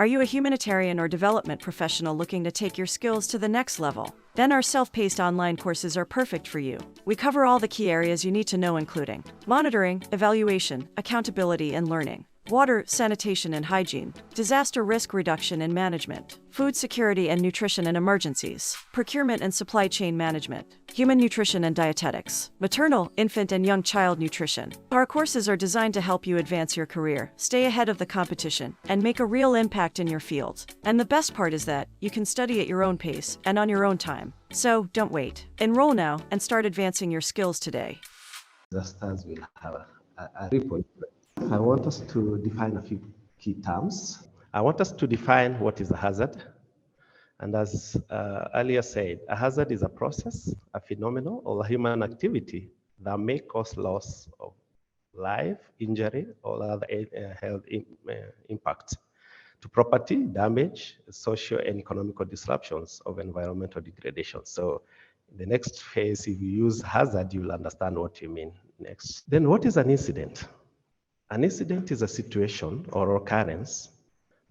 Are you a humanitarian or development professional looking to take your skills to the next level? Then our self-paced online courses are perfect for you. We cover all the key areas you need to know, including monitoring, evaluation, accountability, and learning, water, sanitation and hygiene, disaster risk reduction and management, food security and nutrition and emergencies, procurement and supply chain management, human nutrition and dietetics, maternal, infant and young child nutrition. Our courses are designed to help you advance your career, stay ahead of the competition, and make a real impact in your field. And the best part is that you can study at your own pace and on your own time. So don't wait. Enroll now and start advancing your skills today. Disasters will have a ripple. I want us to define a few key terms. I want us to define what is a hazard. And as earlier said, a hazard is a process, a phenomenon, or a human activity that may cause loss of life, injury, or other health impacts to property, damage, social and economical disruptions of environmental degradation. So in the next phase, if you use hazard, you'll understand what you mean next. Then what is an incident? An incident is a situation or occurrence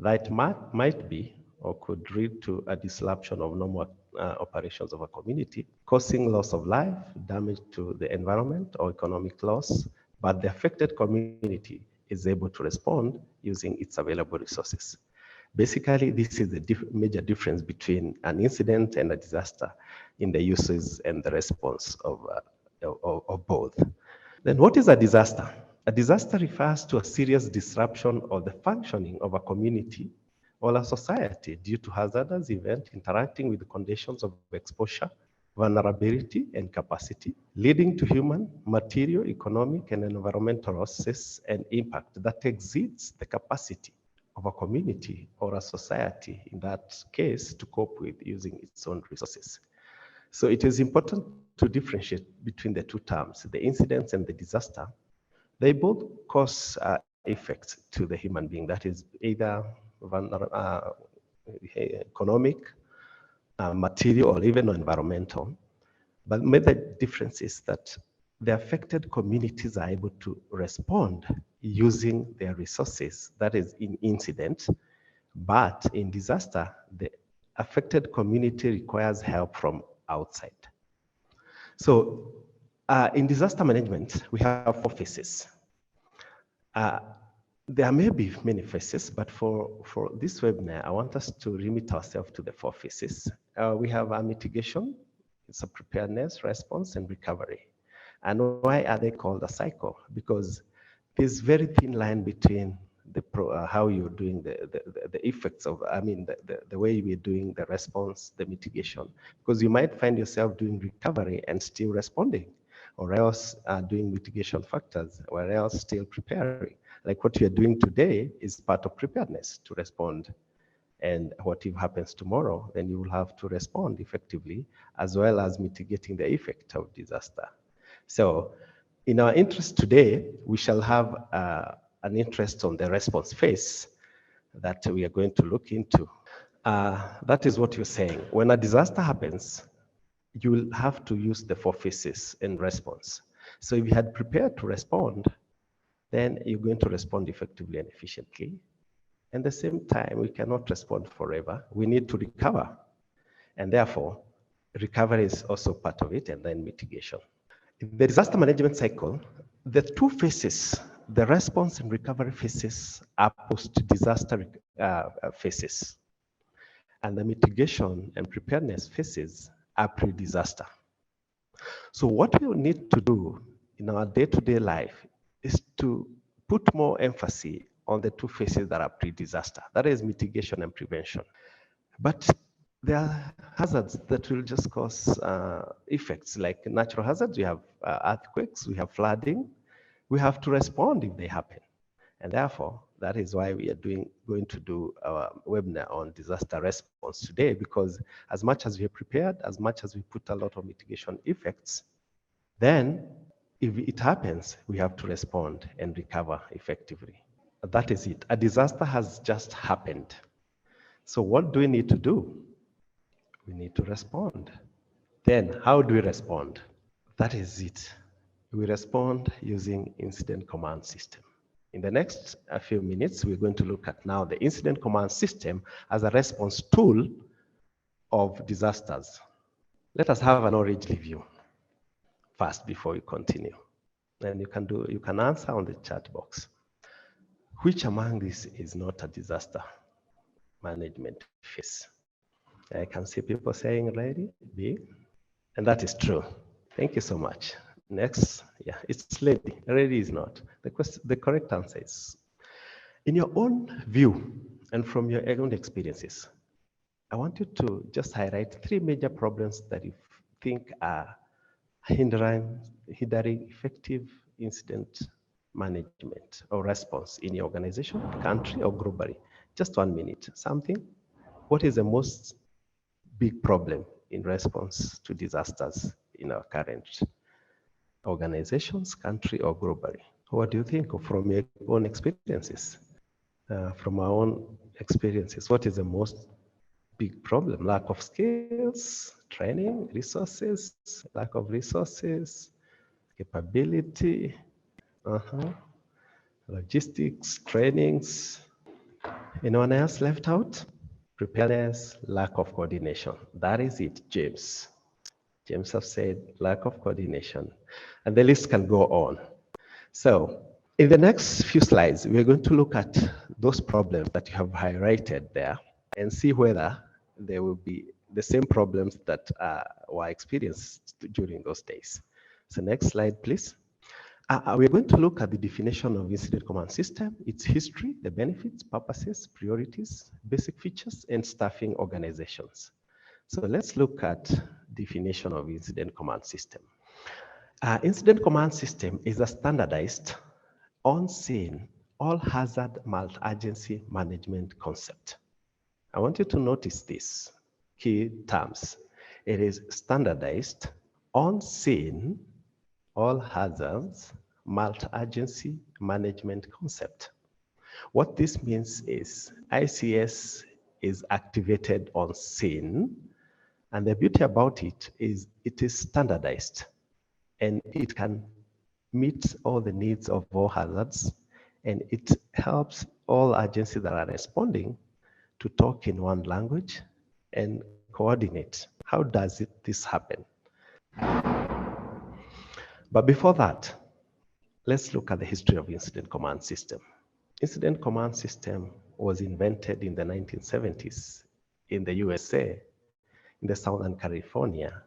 that might be or could lead to a disruption of normal operations of a community, causing loss of life, damage to the environment, or economic loss, but the affected community is able to respond using its available resources. Basically, this is the major difference between an incident and a disaster in the uses and the response of both. Then what is a disaster? A disaster refers to a serious disruption of the functioning of a community or a society due to hazardous event interacting with the conditions of exposure, vulnerability, and capacity, leading to human, material, economic, and environmental losses and impact that exceeds the capacity of a community or a society, in that case, to cope with using its own resources. So it is important to differentiate between the two terms, the incidents and the disaster. They both cause effects to the human being, that is either economic, material, or even environmental. But the major difference is that the affected communities are able to respond using their resources, that is in incident, but in disaster, the affected community requires help from outside. So in disaster management, we have 4 phases. There may be many phases, but for this webinar, I want us to limit ourselves to the 4 phases. We have a mitigation, it's a preparedness, response, and recovery. And why are they called a cycle? Because there's very thin line between how you're doing the effects of, the way we're doing the response, the mitigation. Because you might find yourself doing recovery and still responding, or else doing mitigation factors, or else still preparing. Like what you're doing today is part of preparedness to respond. And what if happens tomorrow, then you will have to respond effectively, as well as mitigating the effect of disaster. So in our interest today, we shall have an interest on the response phase that we are going to look into. That is what you're saying. When a disaster happens, you will have to use the 4 phases in response. So if you had prepared to respond, then you're going to respond effectively and efficiently. At the same time, we cannot respond forever. We need to recover. And therefore, recovery is also part of it, and then mitigation. In the disaster management cycle, the 2 phases, the response and recovery phases, are post-disaster phases. And the mitigation and preparedness phases are pre-disaster. So what we need to do in our day-to-day life is to put more emphasis on the 2 phases that are pre-disaster, that is mitigation and prevention. But there are hazards that will just cause effects, like natural hazards. We have earthquakes, we have flooding. We have to respond if they happen. And therefore, that is why we are going to do our webinar on disaster response today, because as much as we are prepared, as much as we put a lot of mitigation effects, then if it happens, we have to respond and recover effectively. That is it. A disaster has just happened. So what do we need to do? We need to respond. Then how do we respond? That is it. We respond using incident command system. In the next few minutes, we're going to look at now the incident command system as a response tool of disasters. Let us have an orange review first before we continue. And you can answer on the chat box. Which among these is not a disaster management phase? I can see people saying ready, B, and that is true. Thank you so much. Next, yeah, it's ready. Ready is not. The correct answer is, in your own view and from your own experiences, I want you to just highlight 3 major problems that you think are hindering effective incident management or response in your organization, country, or globally. Just 1 minute. Something. What is the most big problem in response to disasters in our current organizations, country, or globally? What do you think from your own experiences? From our own experiences, what is the most big problem? Lack of skills, training, resources, lack of resources, capability, logistics, trainings. Anyone else left out? Preparedness, lack of coordination. That is it, James. James have said lack of coordination. And the list can go on. So in the next few slides, we're going to look at those problems that you have highlighted there and see whether there will be the same problems that were experienced during those days. So next slide, please. We're going to look at the definition of incident command system, its history, the benefits, purposes, priorities, basic features, and staffing organizations. So let's look at definition of incident command system. Incident command system is a standardized, on-scene, all-hazard multi-agency management concept. I want you to notice these key terms. It is standardized, on-scene, all hazards, multi-agency management concept. What this means is ICS is activated on scene, and the beauty about it is standardized, and it can meet all the needs of all hazards, and it helps all agencies that are responding to talk in one language and coordinate. How does this happen? But before that, let's look at the history of incident command system. Incident command system was invented in the 1970s in the USA, in the Southern California,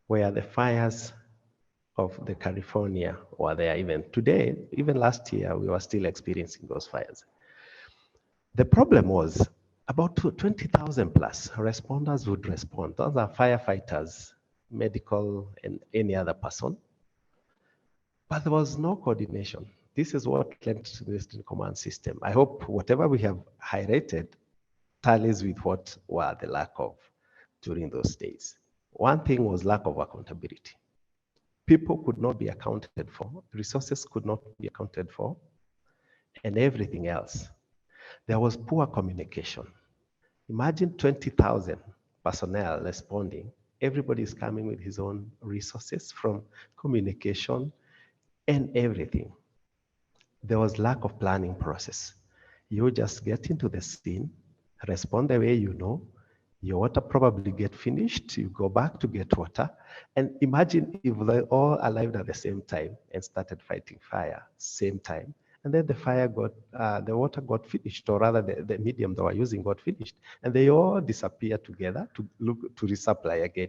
where the fires of the California were there even today. Even last year, we were still experiencing those fires. The problem was about 20,000 plus responders would respond. Those are firefighters, medical, and any other person. But there was no coordination. This is what led to the incident command system. I hope whatever we have highlighted tallies with what were the lack of during those days. One thing was lack of accountability. People could not be accounted for, resources could not be accounted for, and everything else. There was poor communication. Imagine 20,000 personnel responding. Everybody is coming with his own resources from communication and everything. There was lack of planning process. You just get into the scene, respond the way you know, your water probably get finished, you go back to get water, and imagine if they all arrived at the same time and started fighting fire, same time, and then the fire got, the water got finished, or rather the medium they were using got finished, and they all disappeared together to look to resupply again.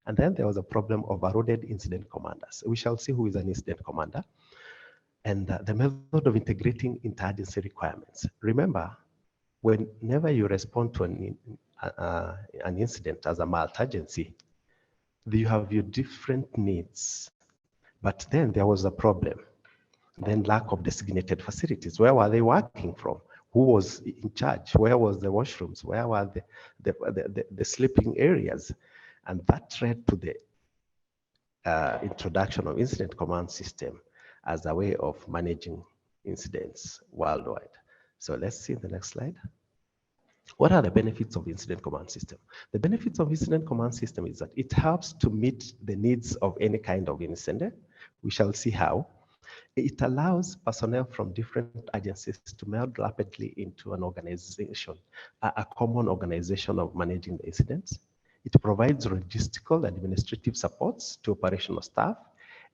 And then there was a problem of overloaded incident commanders. We shall see who is an incident commander. And the method of integrating interagency requirements. Remember, whenever you respond to an incident as a multi-agency, you have your different needs. But then there was a problem. Then lack of designated facilities. Where were they working from? Who was in charge? Where was the washrooms? Where were the sleeping areas? And that led to the introduction of incident command system as a way of managing incidents worldwide. So let's see the next slide. What are the benefits of incident command system? The benefits of incident command system is that it helps to meet the needs of any kind of incident. We shall see how. It allows personnel from different agencies to meld rapidly into an organization, a common organization of managing the incidents. It provides logistical administrative supports to operational staff.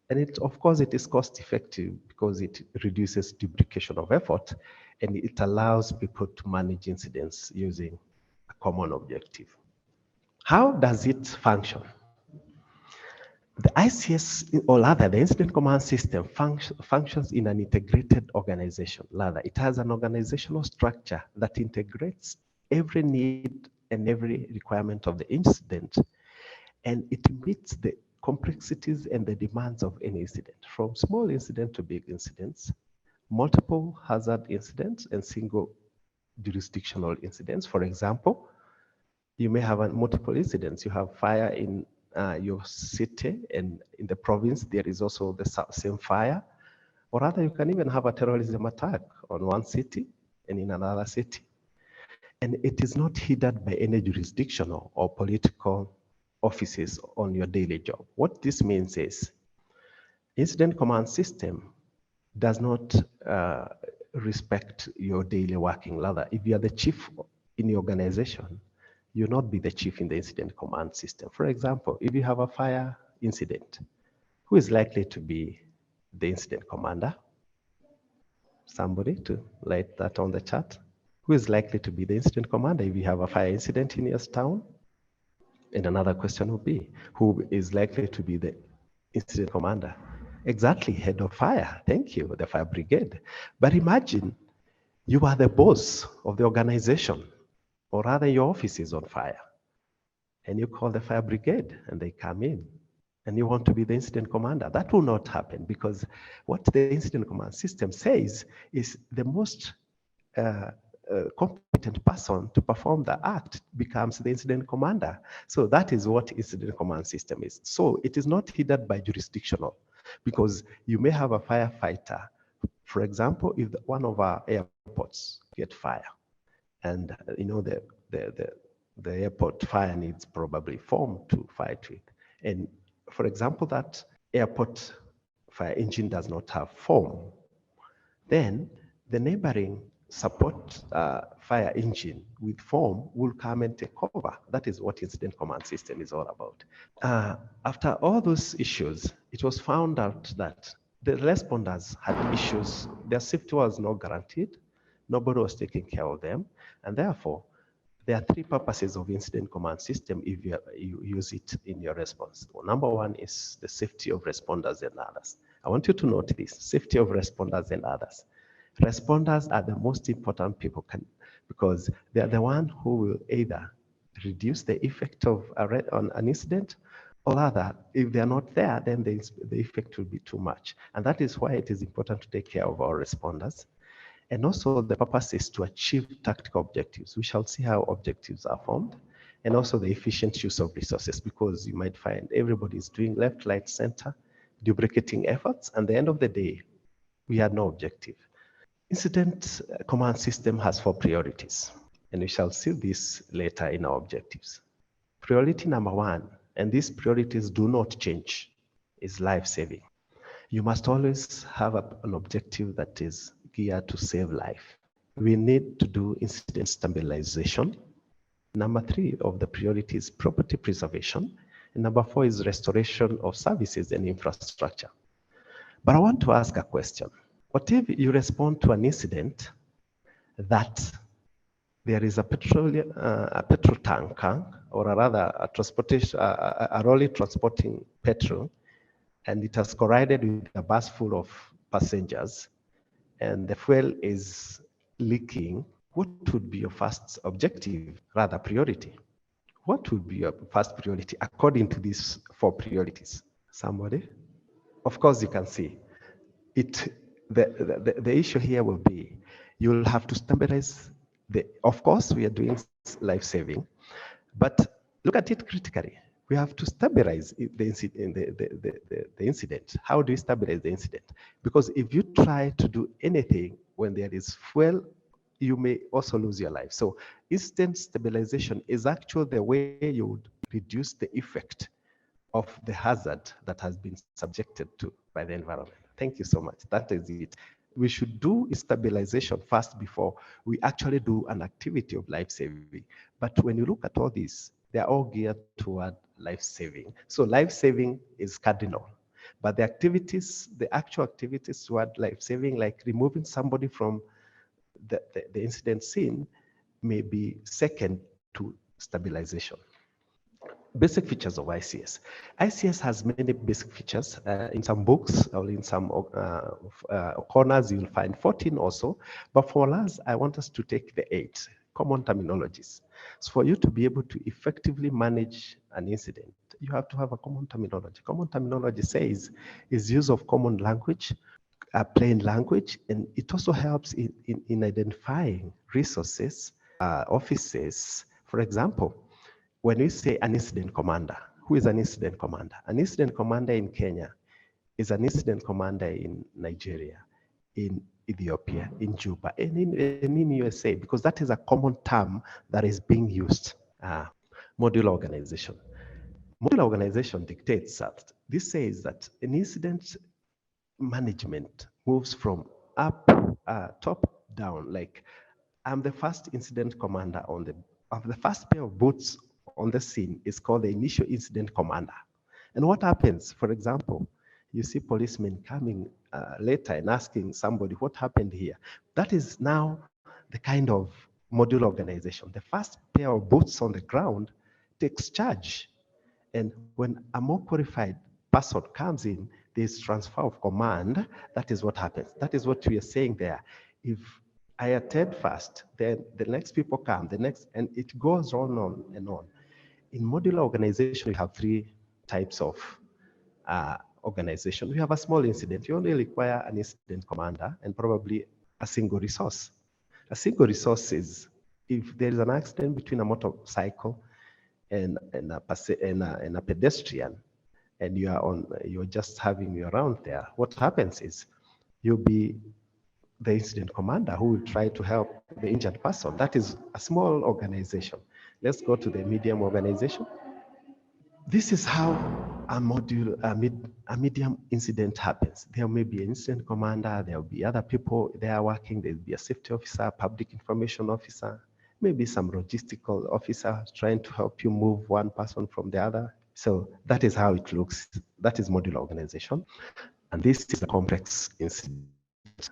And of course, it is cost effective because it reduces duplication of effort and it allows people to manage incidents using a common objective. How does it function? The ICS, or rather the Incident Command System, functions in an integrated organization. Rather, it has an organizational structure that integrates every need and every requirement of the incident, and it meets the complexities and the demands of any incident, from small incident to big incidents, multiple hazard incidents, and single jurisdictional incidents. For example, you may have multiple incidents. You have fire in your city, and in the province, there is also the same fire. Or rather, you can even have a terrorism attack on one city and in another city. And it is not hindered by any jurisdictional or political offices on your daily job. What this means is, Incident Command System does not respect your daily working. Rather, if you are the chief in the organization, you'll not be the chief in the Incident Command System. For example, if you have a fire incident, who is likely to be the incident commander? Somebody to write that on the chat. Who is likely to be the incident commander if you have a fire incident in your town? And another question would be, who is likely to be the incident commander? Exactly, head of fire. Thank you, the fire brigade. But imagine you are the boss of the organization, or rather your office is on fire, and you call the fire brigade and they come in, and you want to be the incident commander. That will not happen, because what the incident command system says is the most competent person to perform the act becomes the incident commander. So that is what incident command system is. So it is not hindered by jurisdictional, because you may have a firefighter. For example, if one of our airports get fire, and the airport fire needs probably foam to fight with. And for example, that airport fire engine does not have foam, then the neighboring support fire engine with foam will come and take over. That is what incident command system is all about. After all those issues, it was found out that the responders had issues. Their safety was not guaranteed. Nobody was taking care of them. And therefore, there are three purposes of incident command system if you use it in your response. Well, number one is the safety of responders and others. I want you to note this, safety of responders and others. Responders are the most important people because they are the one who will either reduce the effect of on an incident, or rather, if they are not there, then the effect will be too much. And that is why it is important to take care of our responders. And also the purpose is to achieve tactical objectives. We shall see how objectives are formed, and also the efficient use of resources, because you might find everybody is doing left, right, center, duplicating efforts, and at the end of the day, we had no objective. Incident command system has 4 priorities, and we shall see this later in our objectives. Priority number 1, and these priorities do not change, is life-saving. You must always have an objective that is geared to save life. We need to do incident stabilization. Number 3 of the priority is property preservation. And number 4 is restoration of services and infrastructure. But I want to ask a question. What if you respond to an incident that there is a petrol tanker, or rather a lorry transporting petrol, and it has collided with a bus full of passengers, and the fuel is leaking? What would be your first objective, rather priority? What would be your first priority according to these 4 priorities? Somebody? Of course, you can see it. The issue here will be, you'll have to stabilize of course, we are doing life-saving, but look at it critically. We have to stabilize the incident. How do you stabilize the incident? Because if you try to do anything when there is fuel, you may also lose your life. So incident stabilization is actually the way you would reduce the effect of the hazard that has been subjected to by the environment. Thank you so much. That is it. We should do stabilization first before we actually do an activity of life saving. But when you look at all these, they are all geared toward life saving. So life saving is cardinal. But the activities, the actual activities toward life saving, like removing somebody from the incident scene, may be second to stabilization. Basic features of ICS. ICS has many basic features. In some books or in some corners, you'll find 14 or so. But for us, I want us to take the 8 common terminologies. So for you to be able to effectively manage an incident, you have to have a common terminology. Common terminology says is use of common language, plain language, and it also helps in identifying resources, offices. For example, when we say an incident commander, who is an incident commander? An incident commander in Kenya is an incident commander in Nigeria, in Ethiopia, in Juba, and in USA, because that is a common term that is being used. Modular organization. Modular organization dictates that this says that an incident management moves from up, top down. Like, I'm the first incident commander of the first pair of boots on the scene is called the initial incident commander. And what happens, for example, you see policemen coming later and asking somebody, what happened here? That is now the kind of modular organization. The first pair of boots on the ground takes charge. And when a more qualified person comes in, there's transfer of command. That is what happens. That is what we are saying there. If I attend first, then the next people come, the next, and it goes on and on. In modular organization, we have 3 types of organization. We have a small incident. You only require an incident commander and probably a single resource. A single resource is if there is an accident between a motorcycle and a pedestrian, and you're just having you around there, what happens is you'll be the incident commander who will try to help the injured person. That is a small organization. Let's go to the medium organization. This is how a medium incident happens. There may be an incident commander, there will be other people there working, there'll be a safety officer, public information officer, maybe some logistical officer trying to help you move one person from the other. So that is how it looks. That is modular organization. And this is a complex incident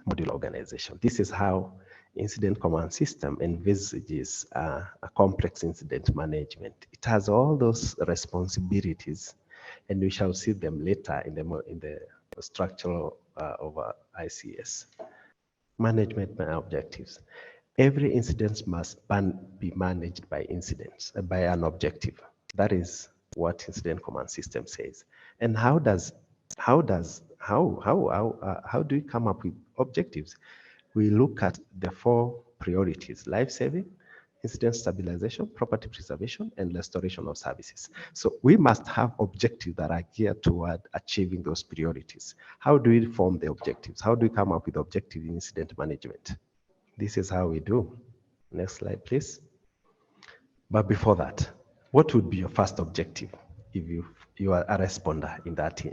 modular organization. This is how incident command system envisages a complex incident management. It has all those responsibilities, and we shall see them later in the structural of ICS. Management objectives. Every incident must be managed by incidents, by an objective. That is what incident command system says. And how do we come up with objectives? We look at the 4 priorities: life-saving, incident stabilization, property preservation, and restoration of services. So we must have objectives that are geared toward achieving those priorities. How do we form the objectives? How do we come up with objective in incident management? This is how we do. Next slide, please. But before that, what would be your first objective if you are a responder in that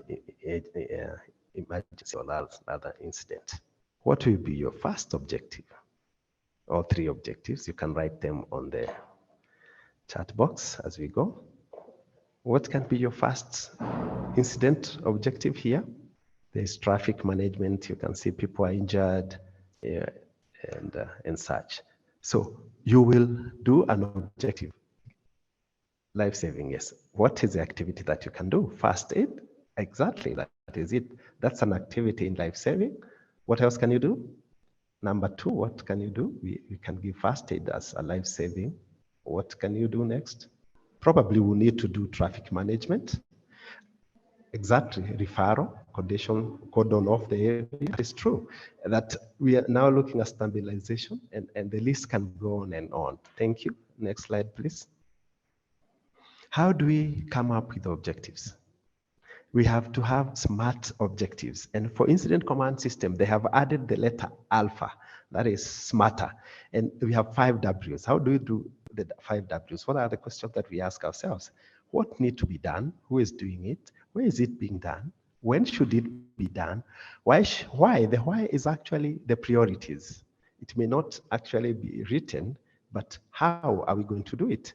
emergency or other incident? What will be your first objective? All 3 objectives. You can write them on the chat box as we go. What can be your first incident objective here? There's traffic management. You can see people are injured and such. So you will do an objective. Life-saving, yes. What is the activity that you can do? First aid? Exactly, that is it. That's an activity in life-saving. What else can you do? Number 2, what can you do? We can give first aid as a life-saving. What can you do next? Probably we'll need to do traffic management. Exactly, referral, cordon off the area. It's true that we are now looking at stabilization, and the list can go on and on. Thank you. Next slide, please. How do we come up with objectives? We have to have SMART objectives. And for incident command system, they have added the letter alpha, that is smarter. And we have 5 Ws. How do we do the 5 Ws? What are the questions that we ask ourselves? What needs to be done? Who is doing it? Where is it being done? When should it be done? Why? The why is actually the priorities. It may not actually be written, but how are we going to do it?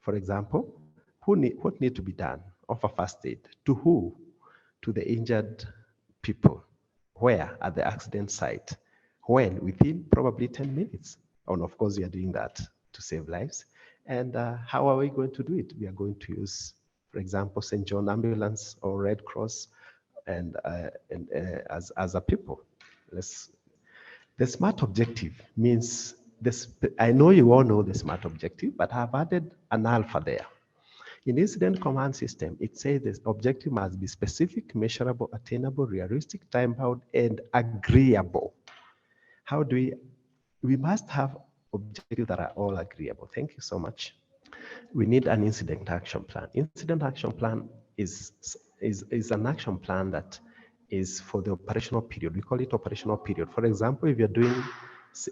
For example, what need to be done? Offer first aid. To who? To the injured people. Where? At the accident site. When? Within probably 10 minutes. And of course, we are doing that to save lives. And how are we going to do it? We are going to use, for example, St. John Ambulance or Red Cross and as a people. The SMART objective means this. I know you all know the SMART objective, but I've added an alpha there. In incident command system, it says the objective must be specific, measurable, attainable, realistic, time-bound, and agreeable. How do we must have objectives that are all agreeable. Thank you so much. We need an incident action plan. Incident action plan is an action plan that is for the operational period. We call it operational period. For example, if you're doing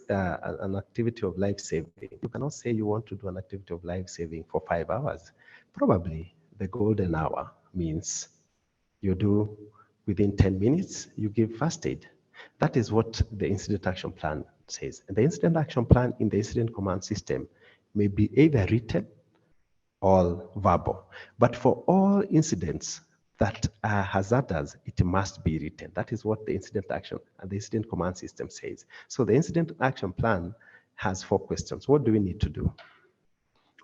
an activity of life saving, you cannot say you want to do an activity of life saving for 5 hours. Probably the golden hour means you do within 10 minutes, you give first aid. That is what the incident action plan says. And the incident action plan in the incident command system may be either written or verbal. But for all incidents that are hazardous, it must be written. That is what the incident action and the incident command system says. So the incident action plan has 4 questions. What do we need to do?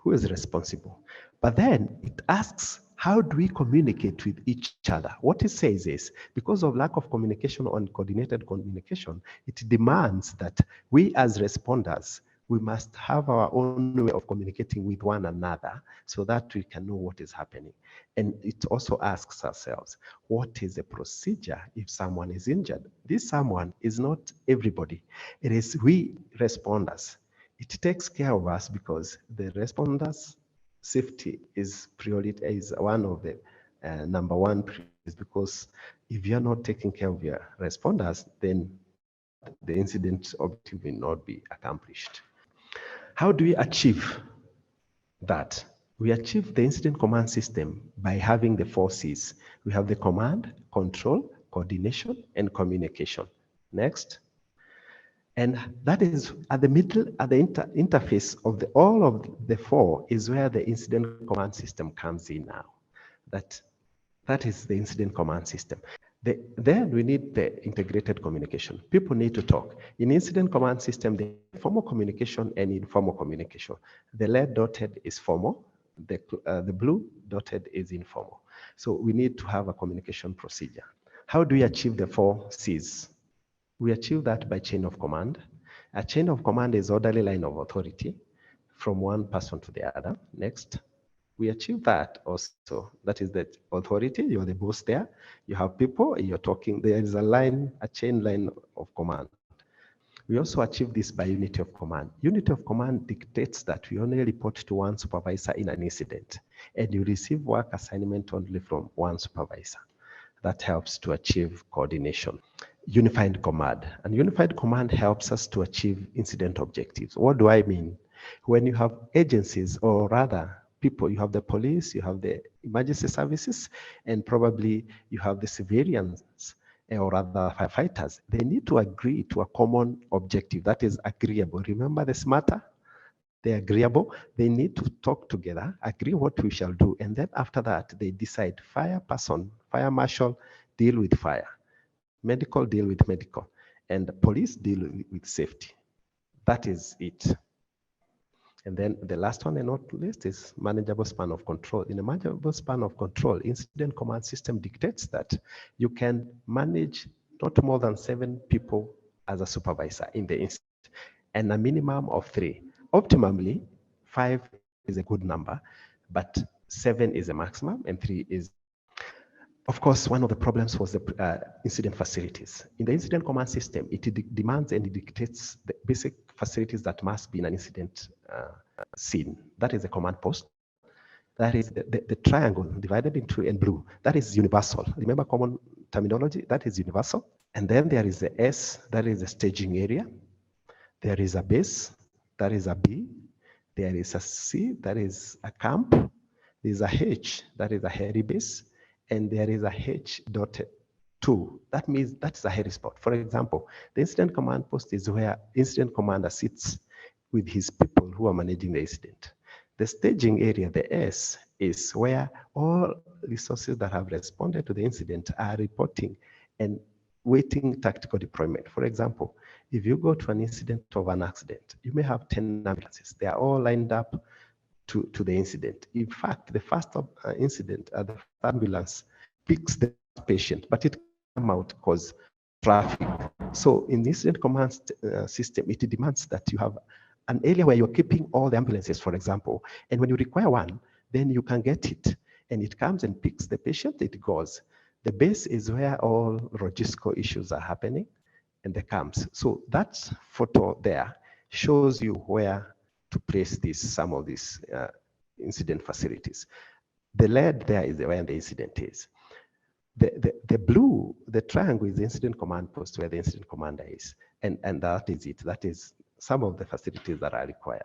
Who is responsible? But then it asks, how do we communicate with each other? What it says is, because of lack of communication or coordinated communication, it demands that we as responders, we must have our own way of communicating with one another so that we can know what is happening. And it also asks ourselves, what is the procedure if someone is injured? This someone is not everybody. It is we responders. It takes care of us because the responders' safety is priority, is one of the number one priorities, because if you're not taking care of your responders, then the incident objective will not be accomplished. How do we achieve that? We achieve the incident command system by having the 4 C's. We have the command, control, coordination, and communication. Next. And that is at the middle, at the interface of all of the 4 is where the incident command system comes in now. That is the incident command system. Then we need the integrated communication. People need to talk. In incident command system, the formal communication and informal communication. The red dotted is formal, the blue dotted is informal. So we need to have a communication procedure. How do we achieve the 4 C's? We achieve that by chain of command. A chain of command is orderly line of authority from one person to the other. Next. We achieve that also. That is the authority. You're the boss there. You have people, you're talking. There is a chain line of command. We also achieve this by unity of command. Unity of command dictates that we only report to one supervisor in an incident, and you receive work assignment only from one supervisor. That helps to achieve coordination. Unified command. And unified command helps us to achieve incident objectives. What do I mean? When you have agencies, or rather people, you have the police, you have the emergency services, and probably you have the civilians or rather firefighters, they need to agree to a common objective that is agreeable. Remember the SMARTer? They're agreeable. They need to talk together, agree what we shall do, and then after that, they decide fire marshal deal with fire, medical deal with medical, and the police deal with safety. That is it. And then the last one and not least is manageable span of control. In a manageable span of control, incident command system dictates that you can manage not more than 7 people as a supervisor in the incident, and a minimum of 3. Optimally, 5 is a good number, but 7 is a maximum and 3 is. Of course, one of the problems was the incident facilities. In the incident command system, it demands and it dictates the basic facilities that must be in an incident scene. That is the command post. That is the triangle divided into in blue. That is universal. Remember common terminology? That is universal. And then there is the S, that is the staging area. There is a base, that is a B. There is a C, that is a camp. There is a H, that is a heli base. And there is a H dotted 2, that means that's a hairy spot. For example, the incident command post is where incident commander sits with his people who are managing the incident. The staging area, the S, is where all resources that have responded to the incident are reporting and waiting tactical deployment. For example, if you go to an incident of an accident, you may have 10 ambulances. They are all lined up to the incident. In fact, the first incident, the first ambulance picks the patient, but it come out because traffic. So in the incident command system, it demands that you have an area where you're keeping all the ambulances, for example, and when you require one, then you can get it, and it comes and picks the patient, it goes. The base is where all logistical issues are happening, and the camps. So that photo there shows you where to place some of these incident facilities. The lead there is where the incident is. The blue, the triangle is the incident command post where the incident commander is. And that is it. That is some of the facilities that are required.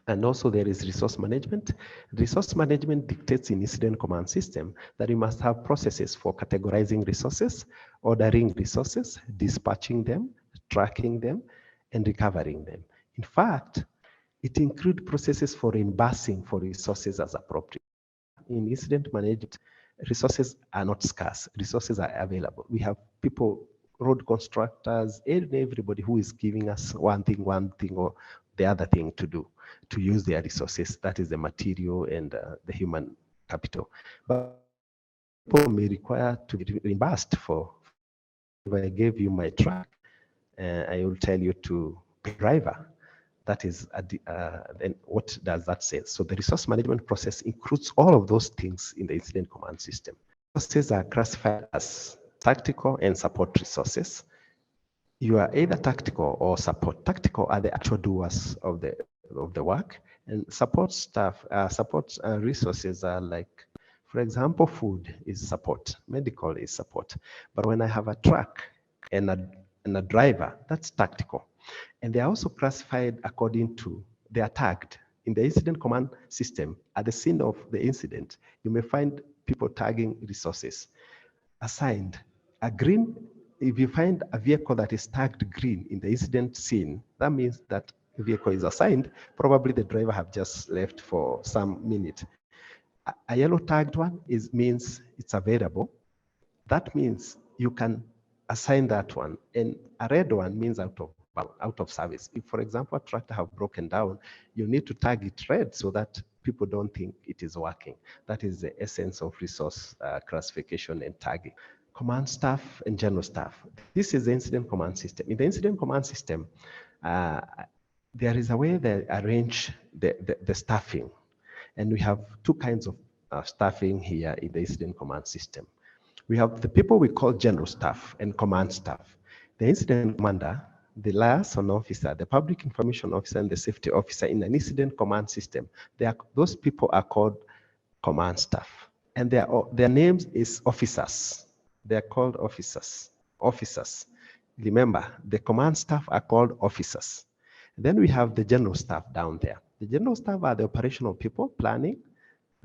And also there is resource management. Resource management dictates in incident command system that you must have processes for categorizing resources, ordering resources, dispatching them, tracking them, and recovering them. In fact, it includes processes for reimbursing for resources as appropriate. In incident management, resources are not scarce, resources are available. We have people, road constructors, and everybody who is giving us one thing or the other thing to do, to use their resources, that is the material and the human capital. But people may require to be reimbursed for. If I gave you my truck, I will tell you to pay driver. That is, then what does that say? So the resource management process includes all of those things in the incident command system. Resources are classified as tactical and support resources. You are either tactical or support. Tactical are the actual doers of the work, and support staff, support resources are like, for example, food is support, medical is support. But when I have a truck and a driver, that's tactical. And they are also classified according to, they are tagged. In the incident command system, at the scene of the incident, you may find people tagging resources. Assigned, a green, if you find a vehicle that is tagged green in the incident scene, that means that the vehicle is assigned. Probably the driver have just left for some minute. A yellow tagged one means it's available. That means you can assign that one. And a red one means out of service. If, for example, a tractor have broken down, you need to tag it red so that people don't think it is working. That is the essence of resource classification and tagging. Command staff and general staff. This is the incident command system. In the incident command system, there is a way they arrange the staffing. And we have two kinds of staffing here in the incident command system. We have the people we call general staff and command staff. The incident commander, the liaison officer, the public information officer, and the safety officer in an incident command system, those people are called command staff. And their names is officers. They're called officers. Officers. Remember, the command staff are called officers. Then we have the general staff down there. The general staff are the operational people, planning,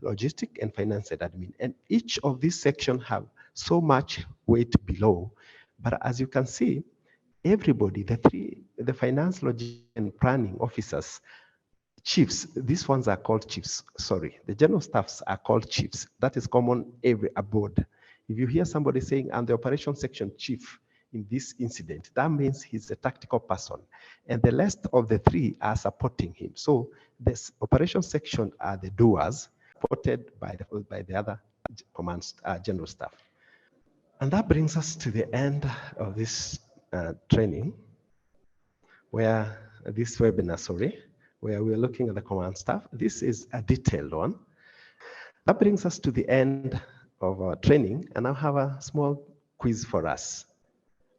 logistic, and finance and admin. And each of these sections have so much weight below. But as you can see, everybody, the finance, logistic, and planning officers, chiefs, these ones are called chiefs, sorry. The general staffs are called chiefs. That is common aboard. If you hear somebody saying, I'm the operations section chief in this incident, that means he's a tactical person. And the rest of the three are supporting him. So this operations section are the doers, supported by the other commands, general staff. And that brings us to the end of this training, where this webinar, sorry, where we're looking at the command staff. This is a detailed one. That brings us to the end of our training, and I have a small quiz for us.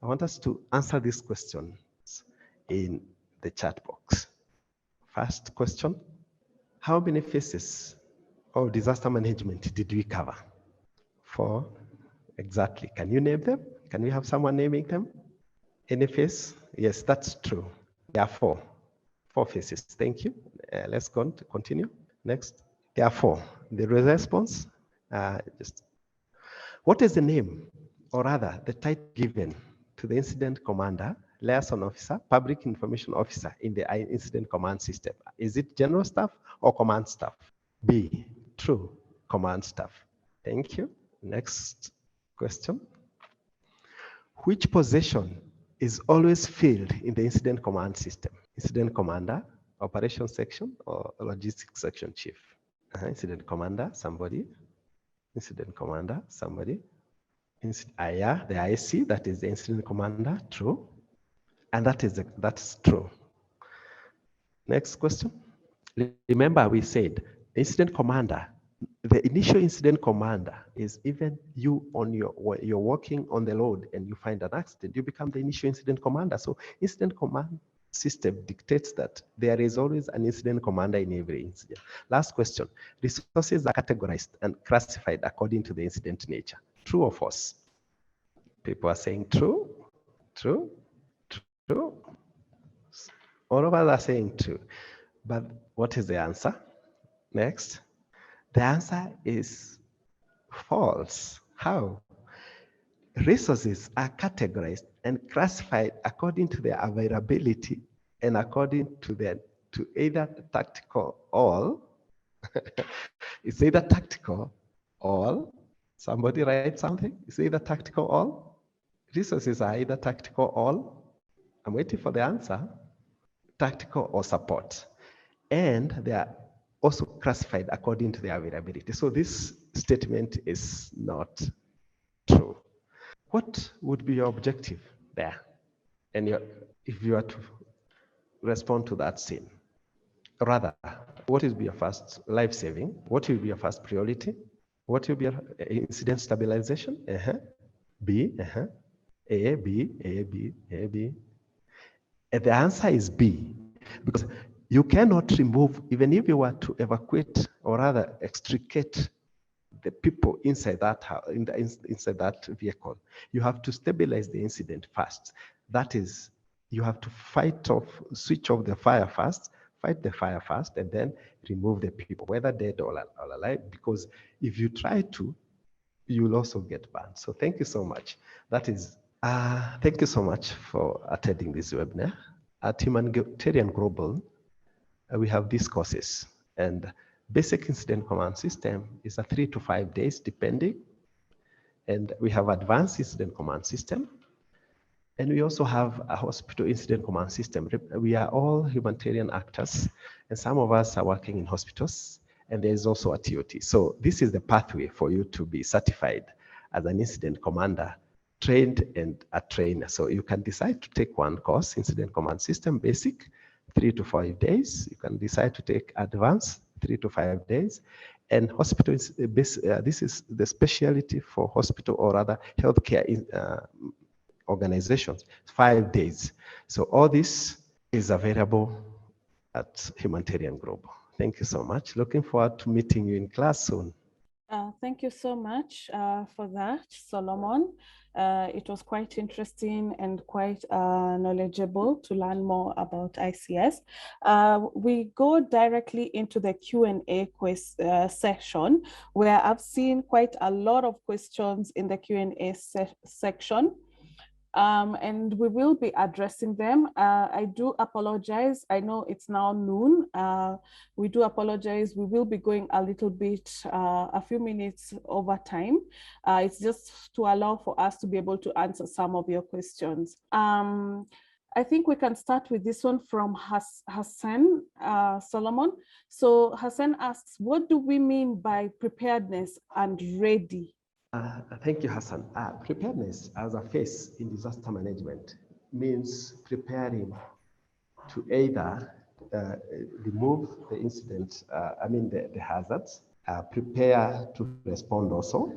I want us to answer these questions in the chat box. First question, how many phases of disaster management did we cover? 4, exactly. Can you name them? Can we have someone naming them? Any phase? Yes, that's true. There are 4 phases. Thank you. Let's continue. Next. There are 4. The response, what is the name or rather the title given to the incident commander, liaison officer, public information officer in the incident command system? Is it general staff or command staff? B, true, command staff. Thank you. Next question. Which position is always filled in the incident command system? Incident commander, operations section, or logistics section chief? Incident commander, somebody. Incident commander, somebody. Yeah, the IC, that is the incident commander, true. And that's true. Next question. Remember, we said incident commander, the initial incident commander is even you on you're working on the road and you find an accident, you become the initial incident commander. So incident command system dictates that there is always an incident commander in every incident. Last question. Resources are categorized and classified according to the incident nature. True or false? People are saying true, true, true. All of us are saying true. But what is the answer? Next. The answer is false. How? Resources are categorized and classified according to their availability and according to either tactical or it's either tactical or somebody write something. It's either tactical or resources are either tactical or I'm waiting for the answer. Tactical or support. And they are also classified according to their availability. So this statement is not true. What would be your objective there? And if you are to respond to that scene, rather, what will be your first life saving? What will be your first priority? What will be your incident stabilization? B, A, B, A, B, A, B. And the answer is B, because you cannot remove, even if you were to evacuate or rather extricate the people inside that house, inside that vehicle, you have to stabilize the incident first. That is, you have to switch off the fire first, fight the fire first, and then remove the people, whether dead or alive, because if you try to, you will also get burned. So thank you so much. Thank you so much for attending this webinar. At Humanitarian Global, we have these courses, and basic incident command system is a 3 to 5 days depending. And we have advanced incident command system. And we also have a hospital incident command system. We are all humanitarian actors, and some of us are working in hospitals, and there is also a TOT. So this is the pathway for you to be certified as an incident commander, trained and a trainer. So you can decide to take one course, incident command system basic, 3 to 5 days. You can decide to take advanced, 3 to 5 days. And hospital, this is the specialty for hospital or other healthcare organizations, 5 days. So all this is available at Humanitarian Global. Thank you so much. Looking forward to meeting you in class soon. Thank you so much for that, Solomon. It was quite interesting and quite knowledgeable to learn more about ICS. We go directly into the Q&A section, where I've seen quite a lot of questions in the Q&A section. And we will be addressing them. I do apologize. I know it's now noon. We do apologize. We will be going a little bit, a few minutes over time. It's just to allow for us to be able to answer some of your questions. I think we can start with this one from Hassan Solomon. So Hassan asks, what do we mean by preparedness and ready? Thank you, Hassan. Preparedness as a phase in disaster management means preparing to either remove the incident, the hazards, prepare to respond also.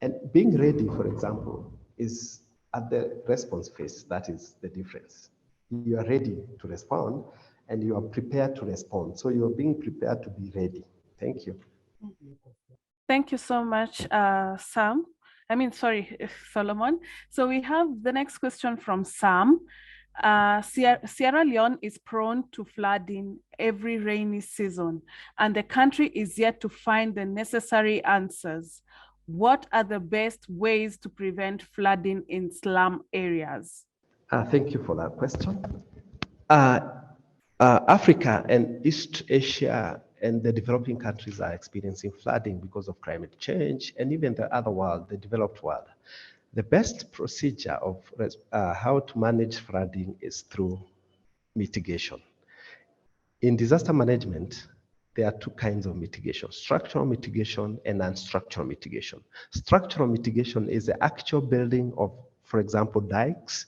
And being ready, for example, is at the response phase. That is the difference. You are ready to respond and you are prepared to respond. So you're being prepared to be ready. Thank you. Thank you so much, Solomon. So we have the next question from Sam. Sierra Leone is prone to flooding every rainy season, and the country is yet to find the necessary answers. What are the best ways to prevent flooding in slum areas? Thank you for that question. Africa and East Asia and the developing countries are experiencing flooding because of climate change, and even the other world, the developed world. The best procedure of how to manage flooding is through mitigation. In disaster management, there are two kinds of mitigation: structural mitigation and non-structural mitigation. Structural mitigation is the actual building of, for example, dikes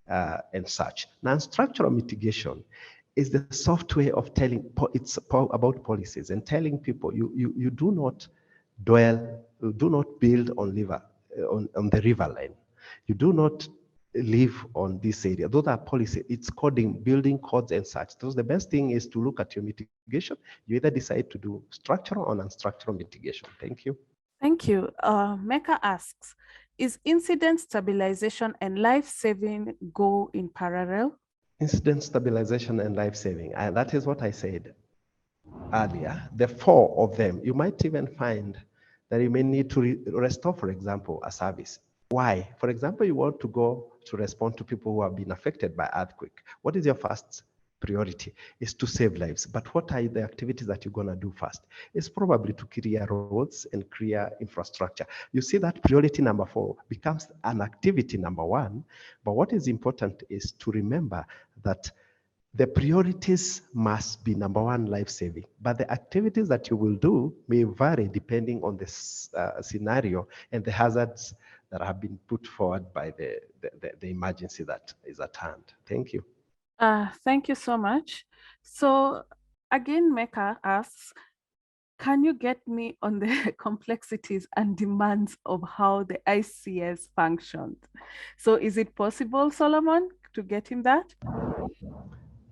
and such. Non-structural mitigation is the software of telling, it's about policies and telling people you do not dwell, you do not build on on the river line. You do not live on this area. Those are policy. It's coding, building codes and such. So the best thing is to look at your mitigation. You either decide to do structural or non-structural mitigation. Thank you. Thank you. Mecca asks, is incident stabilization and life-saving go in parallel? Incident stabilization and life saving. That is what I said earlier. The four of them, you might even find that you may need to restore, for example, a service. Why? For example, you want to go to respond to people who have been affected by earthquake. What is your first priority? Is to save lives. But what are the activities that you're going to do first? It's probably to clear roads and clear infrastructure. You see that priority number 4 becomes an activity number 1. But what is important is to remember that the priorities must be number 1, life-saving. But the activities that you will do may vary depending on the scenario and the hazards that have been put forward by the emergency that is at hand. Thank you. Thank you so much. So again, Mecca asks, can you get me on the complexities and demands of how the ICS functioned? So is it possible, Solomon, to get him that?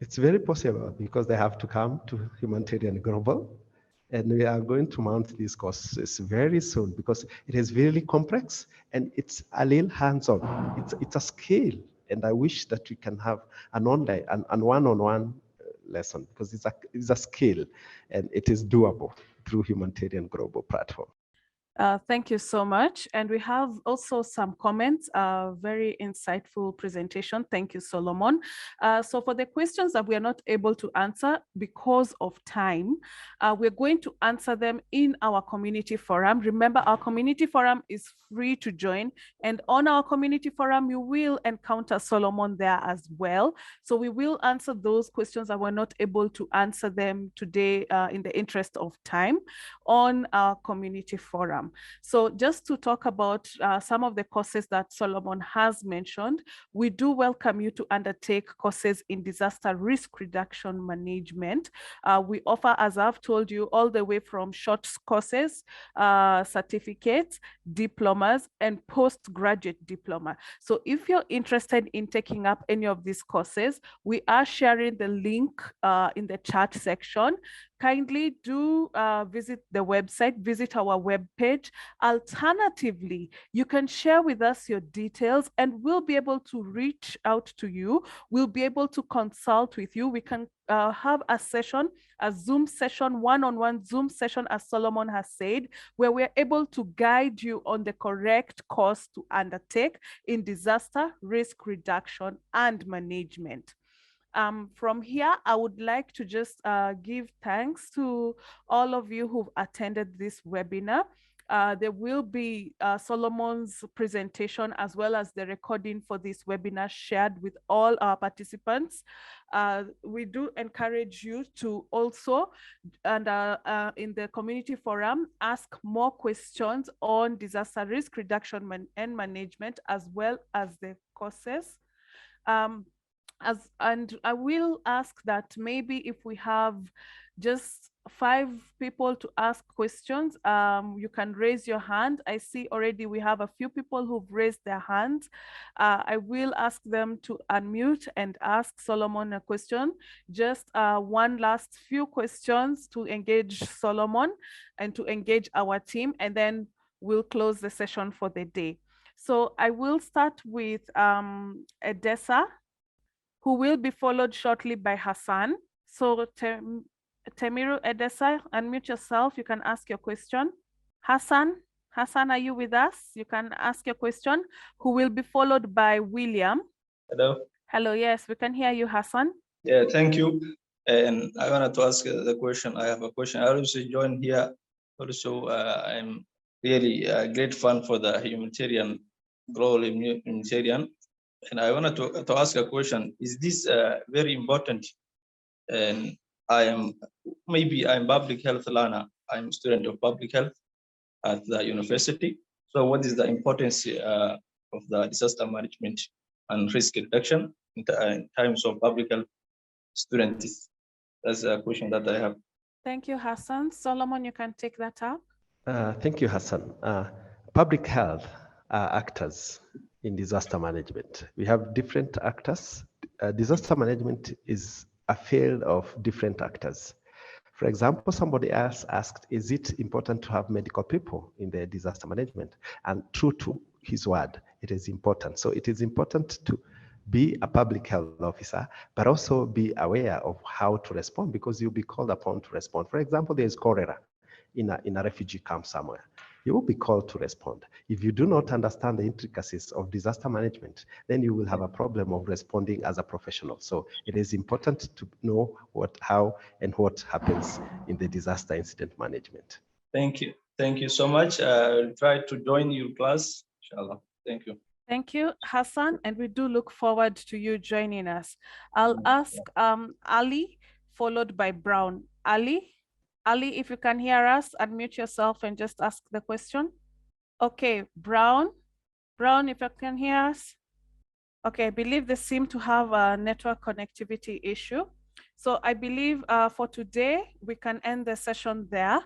It's very possible because they have to come to Humanitarian Global, and we are going to mount these courses very soon because it is really complex and it's a little hands-on. It's a skill, and I wish that we can have an online and one-on-one lesson because it's a skill and it is doable through Humanitarian Global platform. Thank you so much. And we have also some comments, very insightful presentation. Thank you, Solomon. So for the questions that we are not able to answer because of time, we're going to answer them in our community forum. Remember, our community forum is free to join. And on our community forum, you will encounter Solomon there as well. So we will answer those questions that we're not able to answer them today in the interest of time on our community forum. So just to talk about some of the courses that Solomon has mentioned, we do welcome you to undertake courses in disaster risk reduction management. We offer, as I've told you, all the way from short courses, certificates, diplomas, and postgraduate diploma. So if you're interested in taking up any of these courses, we are sharing the link in the chat section. Kindly do visit the website, visit our webpage. Alternatively, you can share with us your details and we'll be able to reach out to you. We'll be able to consult with you. We can have a session, a Zoom session, one-on-one Zoom session, as Solomon has said, where we're able to guide you on the correct course to undertake in disaster risk reduction and management. From here, I would like to just give thanks to all of you who've attended this webinar. There will be Solomon's presentation as well as the recording for this webinar shared with all our participants. We do encourage you to also, and in the community forum, ask more questions on disaster risk reduction and management, as well as the courses. And I will ask that maybe if we have just 5 people to ask questions, you can raise your hand. I see already we have a few people who've raised their hands. I will ask them to unmute and ask Solomon a question. Just one last few questions to engage Solomon and to engage our team, and then we'll close the session for the day. So I will start with Edessa, who will be followed shortly by Hassan. So Temiru, Edessa, unmute yourself. You can ask your question. Hassan, Hassan, are you with us? You can ask your question, who will be followed by William. Hello. Hello, yes, we can hear you, Hassan. Yeah, thank you. And I wanted to ask the question. I have a question. I also joined here. Also, I'm really a great fan for the humanitarian, global humanitarian. And I wanted to ask a question. Is this very important? And I'm public health learner. I'm a student of public health at the university. So what is the importance of the disaster management and risk reduction in times of public health students? That's a question that I have. Thank you, Hassan. Solomon, you can take that up. Thank you, Hassan. Public health are actors in disaster management. We have different actors. Disaster management is a field of different actors. For example, somebody else asked, is it important to have medical people in the disaster management? And true to his word, it is important. So it is important to be a public health officer, but also be aware of how to respond, because you'll be called upon to respond. For example, there's cholera in a refugee camp somewhere. You will be called to respond. If you do not understand the intricacies of disaster management, then you will have a problem of responding as a professional. So it is important to know how and what happens in the disaster incident management. Thank you. Thank you so much. I'll try to join your class, inshallah. Thank you. Thank you, Hassan, and we do look forward to you joining us. I'll ask Ali, followed by Brown. Ali, if you can hear us, unmute yourself and just ask the question. Okay, Brown, if you can hear us. Okay, I believe they seem to have a network connectivity issue. So I believe for today, we can end the session there.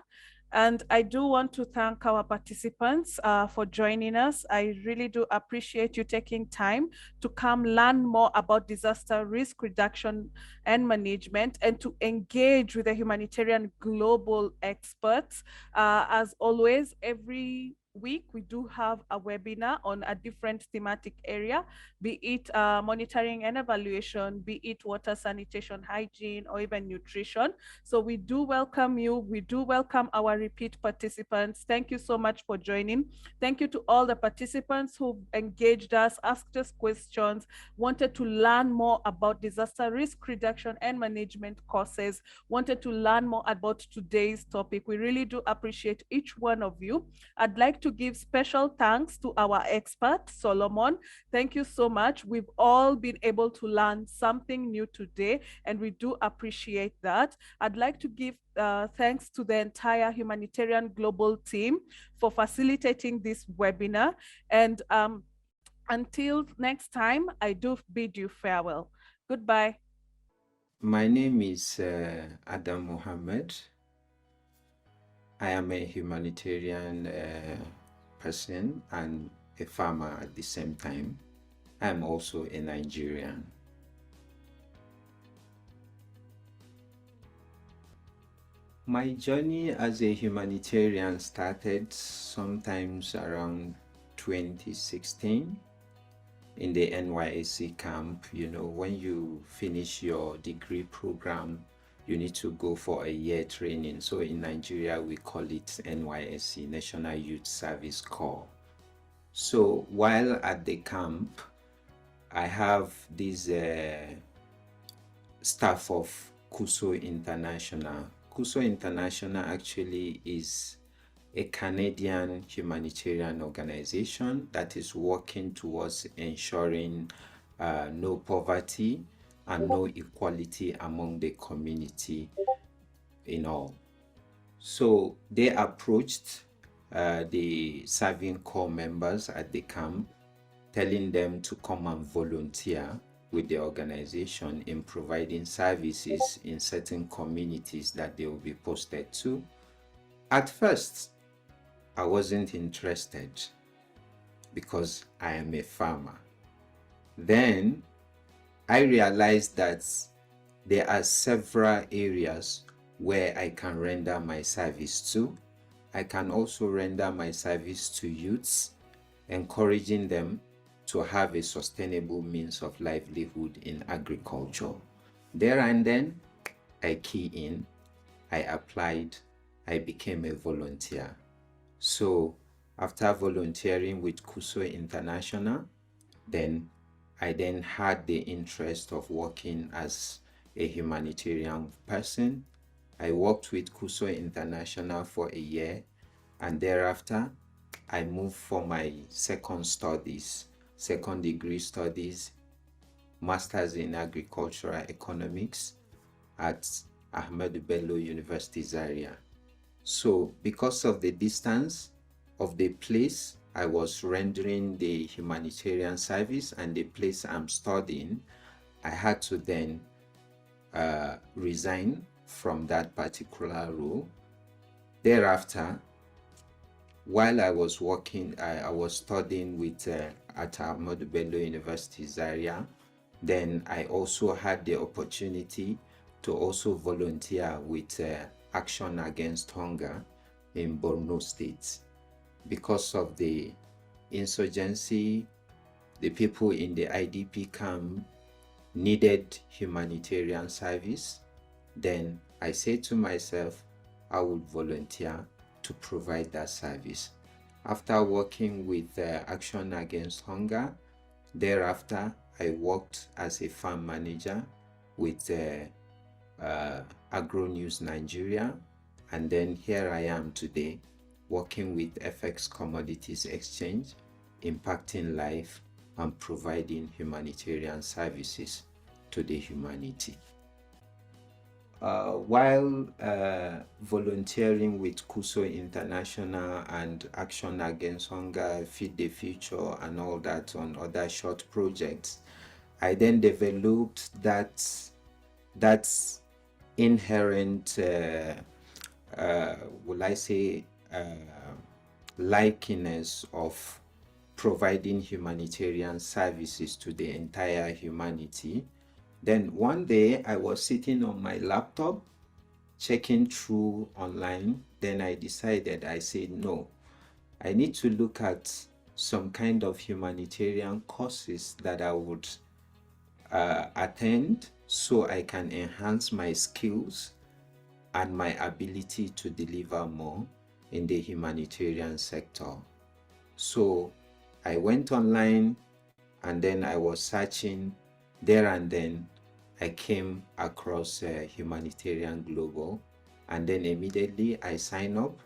And I do want to thank our participants for joining us. I really do appreciate you taking time to come learn more about disaster risk reduction and management, and to engage with the humanitarian global experts. As always, every week we do have a webinar on a different thematic area, be it monitoring and evaluation, be it water, sanitation, hygiene, or even nutrition. So we do welcome you. We do welcome our repeat participants. Thank you so much for joining. Thank you to all the participants who engaged us, asked us questions, wanted to learn more about disaster risk reduction and management courses, wanted to learn more about today's topic. We really do appreciate each one of you. I'd like to give special thanks to our expert, Solomon. Thank you so much. We've all been able to learn something new today, and we do appreciate that. I'd like to give thanks to the entire Humanitarian Global team for facilitating this webinar. And until next time, I do bid you farewell. Goodbye. My name is Adam Mohammed. I am a humanitarian person and a farmer at the same time. I am also a Nigerian. My journey as a humanitarian started sometimes around 2016 in the NYSC camp. You know, when you finish your degree program, you need to go for a year training. So in Nigeria, we call it NYSC, National Youth Service Corps. So while at the camp, I have this staff of CUSO International. CUSO International actually is a Canadian humanitarian organization that is working towards ensuring no poverty and no equality among the community in all. So they approached the serving corps members at the camp, telling them to come and volunteer with the organization in providing services in certain communities that they will be posted to. At first, I wasn't interested because I am a farmer. Then I realized that there are several areas where I can render my service to. I can also render my service to youths, encouraging them to have a sustainable means of livelihood in agriculture. There and then, I key in, I applied, I became a volunteer. So After volunteering with KUSO International, then I then had the interest of working as a humanitarian person. I worked with KUSO International for a year, and thereafter I moved for my second degree studies, Masters in Agricultural Economics at Ahmadu Bello University Zaria. So because of the distance of the place I was rendering the humanitarian service and the place I'm studying, I had to then resign from that particular role. Thereafter, while I was working, I was studying with at Ahmadu Bello University Zaria. Then I also had the opportunity to also volunteer with Action Against Hunger in Borno State. Because of the insurgency, the people in the IDP camp needed humanitarian service. Then I said to myself, I would volunteer to provide that service. After working with Action Against Hunger, thereafter I worked as a farm manager with Agro News Nigeria, and then here I am today working with FX Commodities Exchange, impacting life and providing humanitarian services to the humanity. While volunteering with KUSO International and Action Against Hunger, Feed the Future and all that on other short projects, I then developed that inherent, will I say, likeness of providing humanitarian services to the entire humanity. Then one day I was sitting on my laptop checking through online. Then I decided, I said, no, I need to look at some kind of humanitarian courses that I would attend so I can enhance my skills and my ability to deliver more in the humanitarian sector. So I went online and then I was searching there, and then I came across Humanitarian Global, and then immediately I signed up.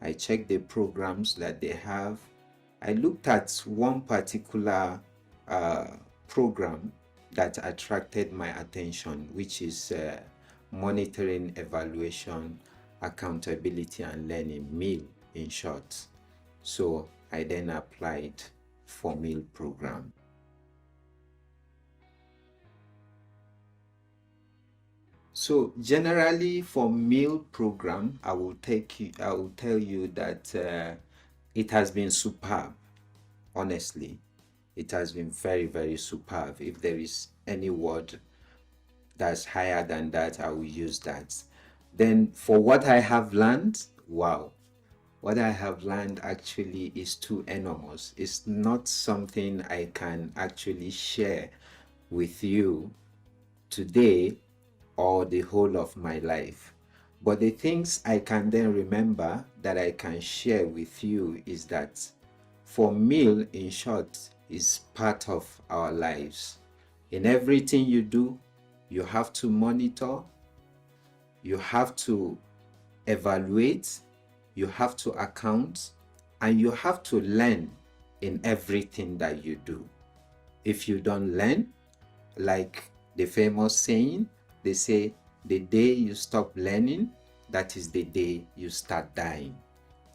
I checked the programs that they have. I looked at one particular program that attracted my attention, which is Monitoring, Evaluation, Accountability and Learning, MEAL in short. So I then applied for MEAL program. So generally for MEAL program, I will tell you that it has been superb. Honestly, it has been very, very superb. If there is any word that's higher than that, I will use that. Then for what I have learned, wow, what I have learned actually is too enormous. It's not something I can actually share with you today or the whole of my life. But the things I can then remember that I can share with you is that for MEAL, in short, is part of our lives. In everything you do, you have to monitor, you have to evaluate, you have to account, and you have to learn in everything that you do. If you don't learn, like the famous saying, they say, the day you stop learning, that is the day you start dying.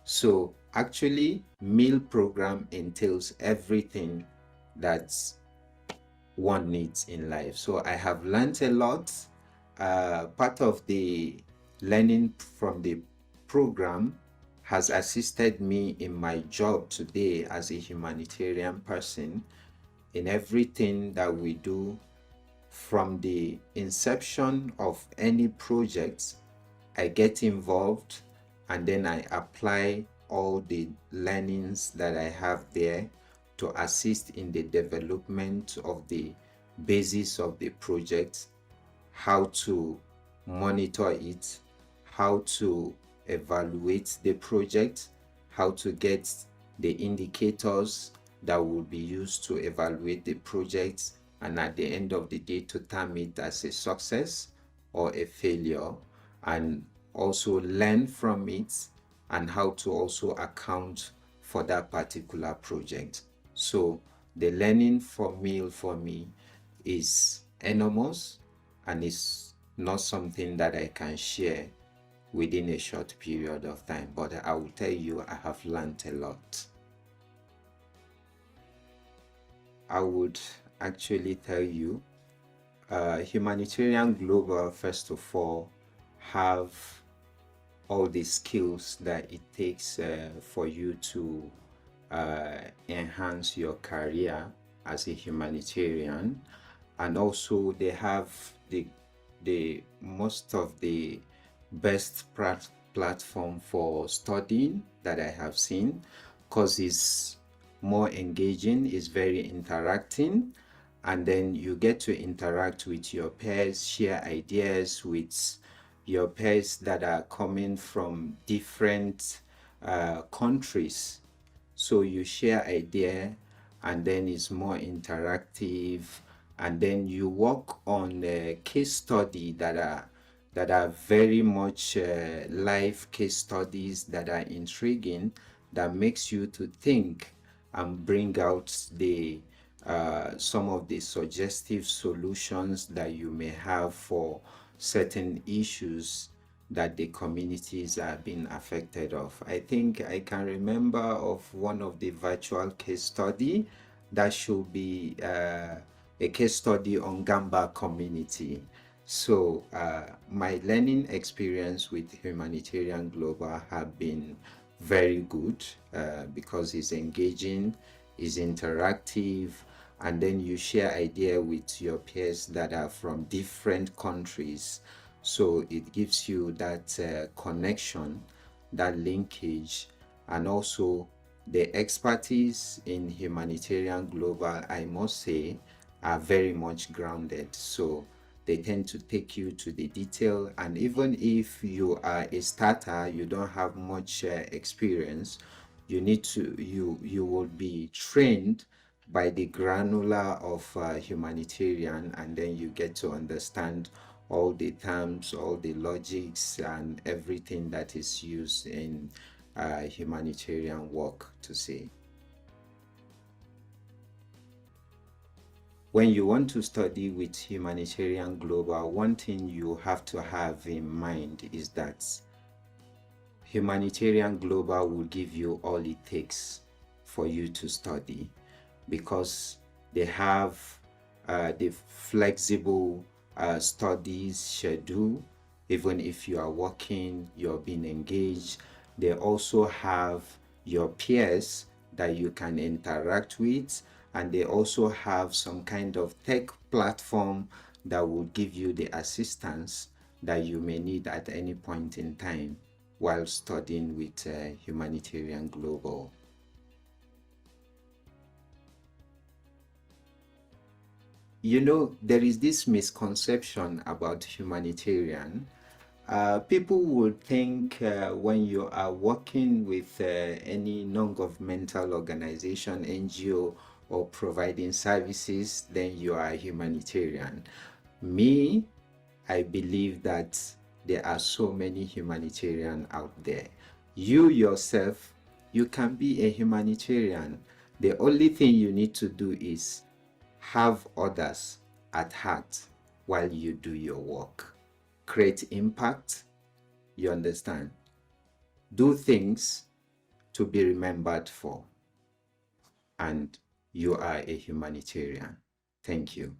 So actually, MEAL program entails everything that one needs in life. So I have learned a lot. Part of the learning from the program has assisted me in my job today as a humanitarian person in everything that we do. From the inception of any project, I get involved and then I apply all the learnings that I have there to assist in the development of the basis of the project, how to monitor it, how to evaluate the project, how to get the indicators that will be used to evaluate the project, and at the end of the day to term it as a success or a failure, and also learn from it, and how to also account for that particular project. So the learning from meal for me is enormous, and it's not something that I can share within a short period of time, but I will tell you I have learned a lot. I would actually tell you, Humanitarian Global, first of all, have all the skills that it takes for you to enhance your career as a humanitarian, and also they have the most of the best platform for studying that I have seen, because it's more engaging, it's very interacting, and then you get to interact with your peers, share ideas with your peers that are coming from different countries. So you share idea, and then it's more interactive, and then you work on a case study that are very much live case studies that are intriguing, that makes you to think and bring out the some of the suggestive solutions that you may have for certain issues that the communities are being affected of. I think I can remember of one of the virtual case study that should be a case study on Gamba community. So my learning experience with Humanitarian Global have been very good because it's engaging, it's interactive, and then you share idea with your peers that are from different countries. So it gives you that connection, that linkage, and also the expertise in Humanitarian Global, I must say, are very much grounded. So they tend to take you to the detail, and even if you are a starter, you don't have much experience, you need to you will be trained by the granular of humanitarian, and then you get to understand all the terms, all the logics, and everything that is used in humanitarian work to say. When you want to study with Humanitarian Global, one thing you have to have in mind is that Humanitarian Global will give you all it takes for you to study, because they have the flexible studies schedule. Even if you are working, you're being engaged. They also have your peers that you can interact with, and they also have some kind of tech platform that will give you the assistance that you may need at any point in time while studying with Humanitarian Global. You know, there is this misconception about humanitarian. People would think when you are working with any non-governmental organization, NGO, or providing services, then you are a humanitarian. Me, I believe that there are so many humanitarians out there. You yourself, you can be a humanitarian. The only thing you need to do is have others at heart while you do your work. Create impact, you understand? Do things to be remembered for. And you are a humanitarian. Thank you.